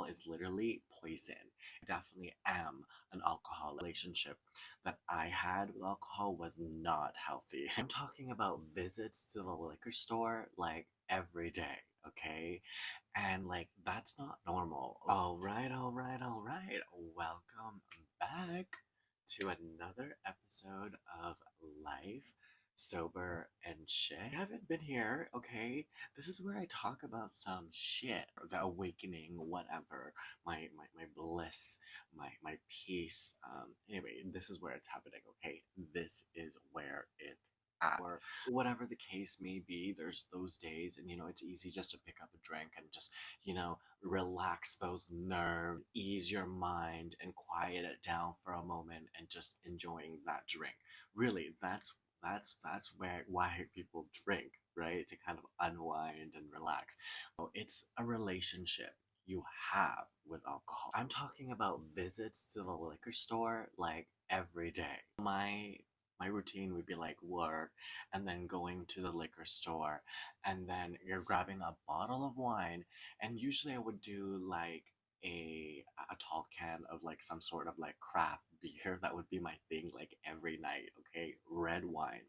is literally poison. I definitely am an alcoholic. Relationship that I had with alcohol was not healthy. I'm talking about visits to the liquor store like every day, okay? And like that's not normal. All right. Welcome back to another episode of Life Sober and Shit. I haven't been here, okay? This is where I talk about some shit, the awakening, whatever, my bliss, my peace. Anyway, this is where it's happening, okay? This is where it's at. Or whatever the case may be, there's those days, and it's easy just to pick up a drink and just, relax those nerves, ease your mind, and quiet it down for a moment and just enjoying that drink. Really, that's why people drink, right? To kind of unwind and relax. So it's a relationship you have with alcohol. I'm talking about visits to the liquor store like every day. My routine would be like work and then going to the liquor store, and then you're grabbing a bottle of wine, and usually I would do like a tall can of like some sort of like craft beer. That would be my thing like every night, okay? Red wine.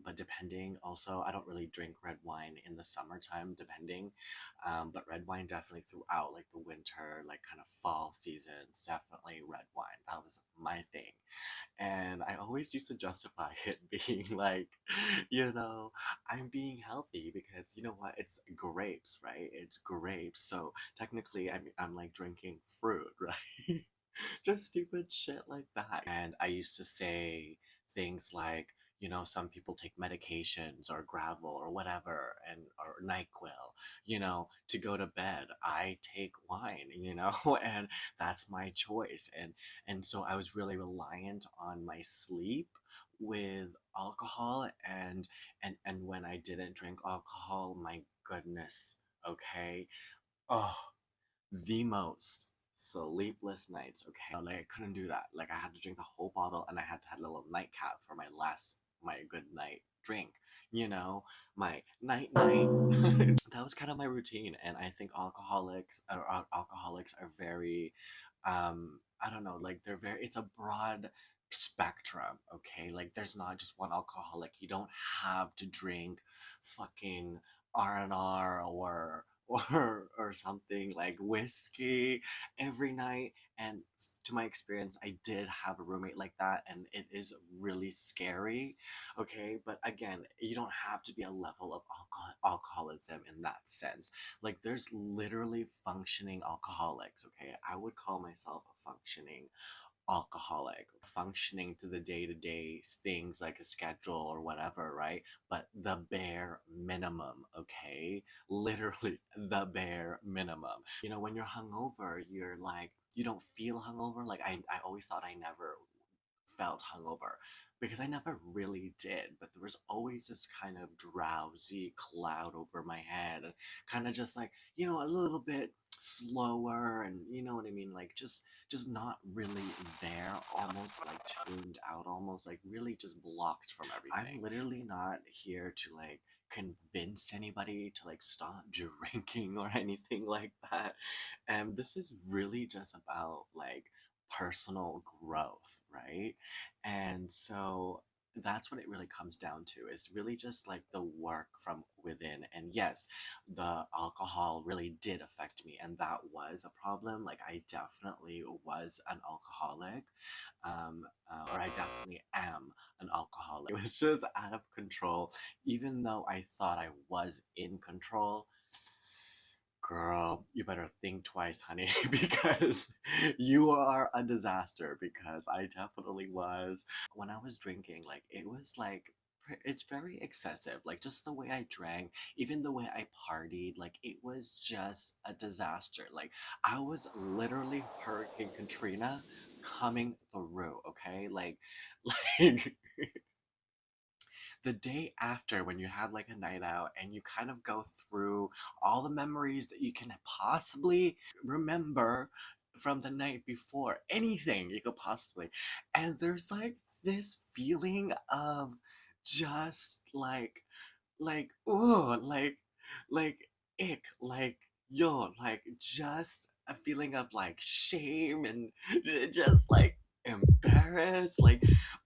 But depending, also, I don't really drink red wine in the summertime, depending. But red wine definitely throughout, like the winter, like kind of fall seasons, definitely red wine. That was my thing. And I always used to justify it being like, I'm being healthy because you know what? It's grapes, right? It's grapes. So technically, I'm like drinking fruit, right? Just stupid shit like that. And I used to say things like, some people take medications or gravel or whatever, and or NyQuil, to go to bed. I take wine, and that's my choice. And so I was really reliant on my sleep with alcohol, and when I didn't drink alcohol, my goodness, okay, oh, the most sleepless nights, okay? Like I couldn't do that. Like I had to drink the whole bottle, and I had to have a little nightcap for my good night drink, my night. That was kind of my routine. And I think alcoholics are very, I don't know, like it's a broad spectrum, okay? Like there's not just one alcoholic. You don't have to drink fucking R&R or something like whiskey every night. And to my experience, I did have a roommate like that, and it is really scary, okay? But again, you don't have to be a level of alcoholism in that sense. Like there's literally functioning alcoholics, okay? I would call myself a functioning alcoholic, functioning to the day-to-day things like a schedule or whatever, right? But the bare minimum, okay? Literally the bare minimum. When you're hungover, you're like, you don't feel hungover. Like I always thought I never felt hungover because I never really did, but there was always this kind of drowsy cloud over my head, and kind of just like, a little bit slower, and you know what I mean, like just not really there, almost like tuned out, almost like really just blocked from everything. I'm literally not here to like convince anybody to like stop drinking or anything like that. And this is really just about like personal growth, right? And so that's what it really comes down to, is really just like the work from within. And yes, the alcohol really did affect me, and that was a problem. Like I definitely was an alcoholic, or I definitely am an alcoholic. It was just out of control, even though I thought I was in control. Girl, you better think twice, honey, because you are a disaster, because I definitely was. When I was drinking, like, it was like, it's very excessive. Like, just the way I drank, even the way I partied, like, it was just a disaster. Like, I was literally Hurricane Katrina coming through, okay? Like, the day after, when you have like a night out and you kind of go through all the memories that you can possibly remember from the night before, anything you could possibly, and there's like this feeling of just like oh, like ick, like yo, like just a feeling of like shame and just like embarrassed, like,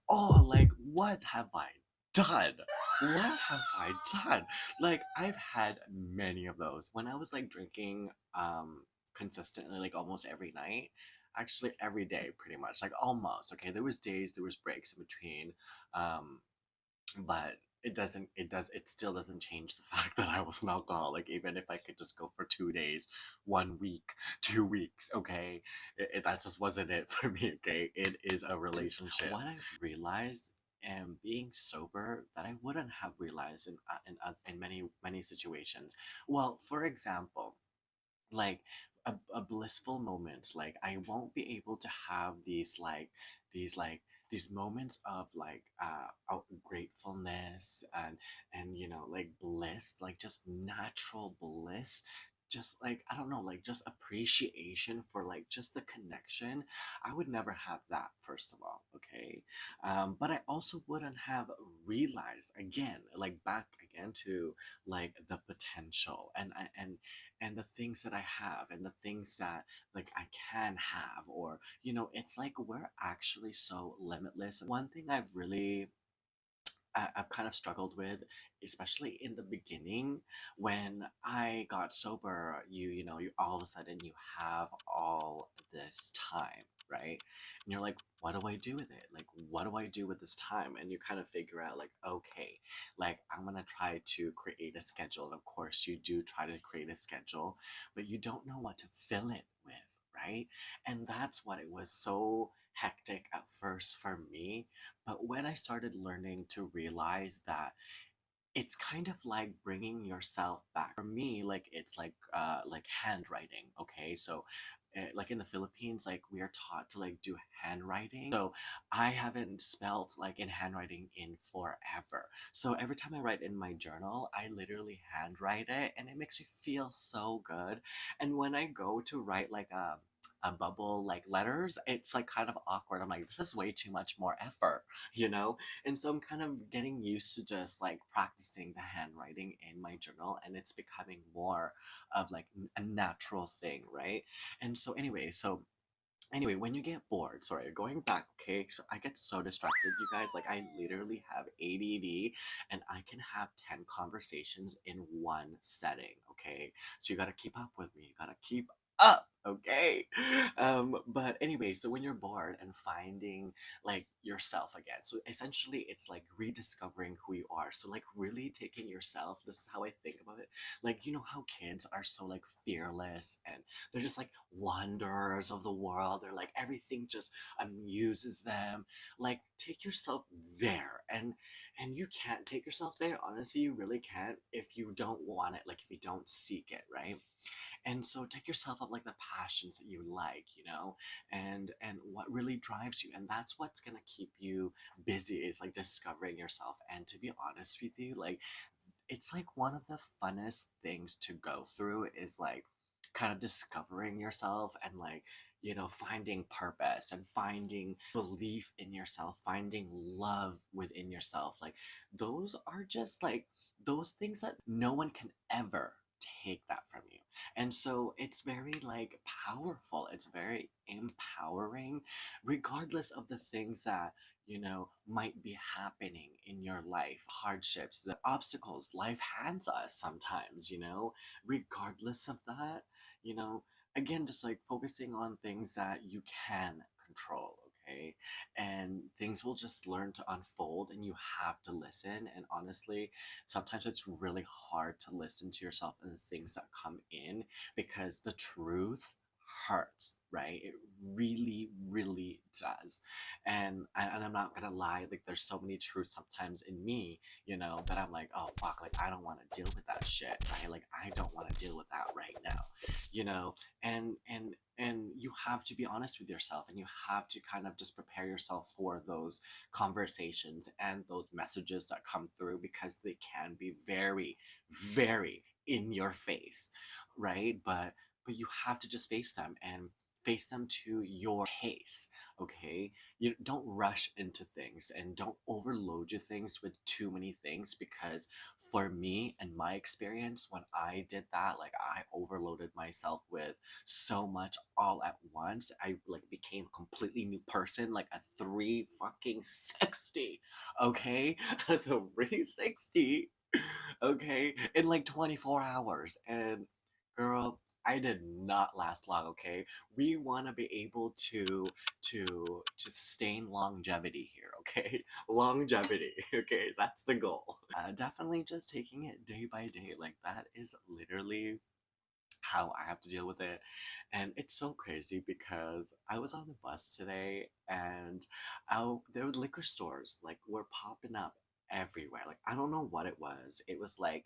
oh, like what have I done? What have I done? Like I've had many of those. When I was like drinking consistently, like almost every night, actually every day pretty much, like almost, okay, there was days, there was breaks in between, um but it still doesn't change the fact that I was an alcoholic, even if I could just go for 2 days, 1 week, 2 weeks, okay. That just wasn't it for me, okay. It is a relationship. What I realized and being sober that I wouldn't have realized in many situations. Well, for example, like a blissful moment, like I won't be able to have these like these moments of like gratefulness and like bliss, like just natural bliss, just like I don't know, like just appreciation for like just the connection. I would never have that, first of all, okay. But I also wouldn't have realized, again, like back again to like the potential and the things that I have and the things that like I can have, or it's like we're actually so limitless. And one thing I've kind of struggled with, especially in the beginning when I got sober. You all of a sudden you have all this time, right? And you're like, what do I do with it? Like, what do I do with this time? And you kind of figure out, like, okay, like I'm gonna try to create a schedule. And of course, you do try to create a schedule, but you don't know what to fill it with, right? And that's what it was so hectic at first for me. But when I started learning to realize that it's kind of like bringing yourself back. For me, like it's like handwriting, okay? So like in the Philippines, like we are taught to like do handwriting. So I haven't spelled like in handwriting in forever. So every time I write in my journal, I literally handwrite it and it makes me feel so good. And when I go to write like a bubble like letters, it's like kind of awkward. I'm like, this is way too much more effort, you know? And so I'm kind of getting used to just like practicing the handwriting in my journal, and it's becoming more of like a natural thing, right? And so anyway, when you get bored, sorry, going back, okay, so I get so distracted, you guys, like I literally have ADD and I can have 10 conversations in one setting, okay? So you got to keep up with me. You got to keep up, okay? But anyway, so when you're bored and finding like yourself again, so essentially it's like rediscovering who you are. So like really taking yourself, this is how I think about it. Like, you know how kids are so like fearless and they're just like wanderers of the world. They're like everything just amuses them. Like take yourself there, and you can't take yourself there. Honestly, you really can't if you don't want it. Like if you don't seek it, right? And so take yourself up like the passions that you like, and what really drives you, and that's what's gonna keep you busy, is like discovering yourself. And to be honest with you, like it's like one of the funnest things to go through is like kind of discovering yourself and like finding purpose and finding belief in yourself, finding love within yourself. Like those are just like those things that no one can ever take that from you. And so it's very like powerful, it's very empowering, regardless of the things that might be happening in your life, hardships, the obstacles life hands us sometimes, regardless of that, you know, again, just like focusing on things that you can control, okay? And things will just learn to unfold, and you have to listen. And honestly, sometimes it's really hard to listen to yourself and the things that come in, because the truth hurts, right? It really, really does. And I'm not gonna lie, like there's so many truths sometimes in me, that I'm like, oh fuck, like I don't want to deal with that shit, right? Like I don't want to deal with that right now, you know. And you have to be honest with yourself, and you have to kind of just prepare yourself for those conversations and those messages that come through, because they can be very, very in your face, right? But you have to just face them, and face them to your pace, okay? You don't rush into things and don't overload your things with too many things, because for me and my experience, when I did that, like I overloaded myself with so much all at once. I like became a completely new person, like a 3 fucking 60, okay? A 360, okay, in like 24 hours. And girl, I did not last long, okay? We want to be able to sustain longevity here, okay? Longevity, okay? That's the goal. Definitely just taking it day by day. Like that is literally how I have to deal with it. And it's so crazy because I was on the bus today, and there were liquor stores like were popping up everywhere. Like I don't know what it was. It was like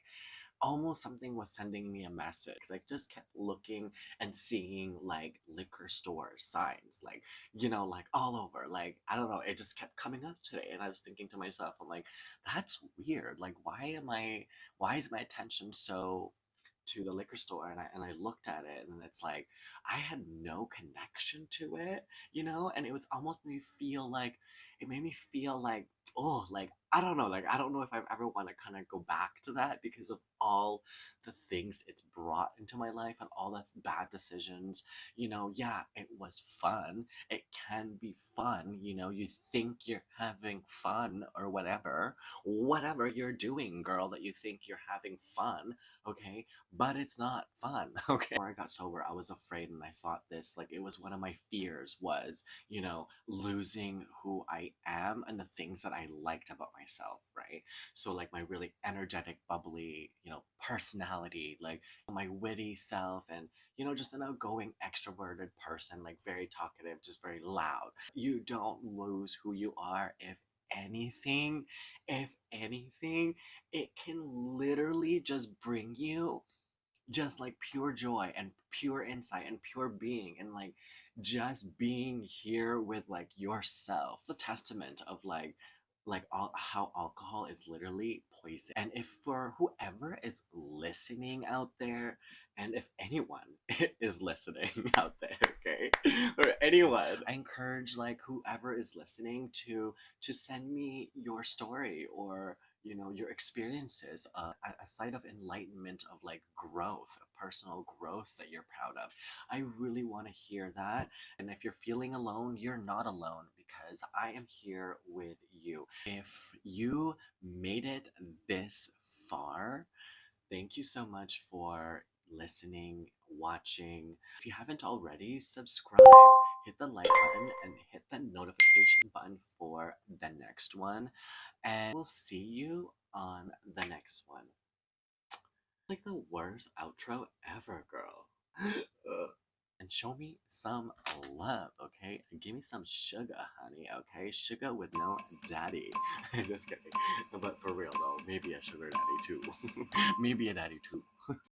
almost something was sending me a message, because I just kept looking and seeing like liquor store signs, like, like all over. Like, I don't know, it just kept coming up today. And I was thinking to myself, I'm like, that's weird. Like, why is my attention so to the liquor store? And I looked at it, and it's like I had no connection to it, and it was almost it made me feel like, oh, like I don't know if I ever want to kind of go back to that, because of all the things it's brought into my life and all the bad decisions. Yeah, it was fun. It can be fun. You think you're having fun or whatever you're doing, girl, that you think you're having fun, okay? But it's not fun, okay? Before I got sober, I was afraid, and I thought this, like, it was one of my fears was, losing who I am and the things that I liked about myself, right? So, like, my really energetic, bubbly, personality, like my witty self, and, just an outgoing, extroverted person, like very talkative, just very loud. You don't lose who you are. Anything, if anything, it can literally just bring you just like pure joy and pure insight and pure being, and like just being here with like yourself. It's a testament of like all, how alcohol is literally poison. And if for whoever is listening out there, and if anyone is listening out there, okay, or anyone, I encourage like whoever is listening to send me your story, or your experiences, a site of enlightenment, of like growth, personal growth that you're proud of. I really want to hear that. And if you're feeling alone, you're not alone, because I am here with you. If you made it this far, thank you so much for listening, watching. If you haven't already, subscribe, hit the like button, and hit the notification button for the next one. And we'll see you on the next one. Like the worst outro ever, girl. Ugh. And show me some love, okay? Give me some sugar, honey, okay? Sugar with no daddy. Just kidding. But for real though, maybe a sugar daddy too. Maybe a daddy too.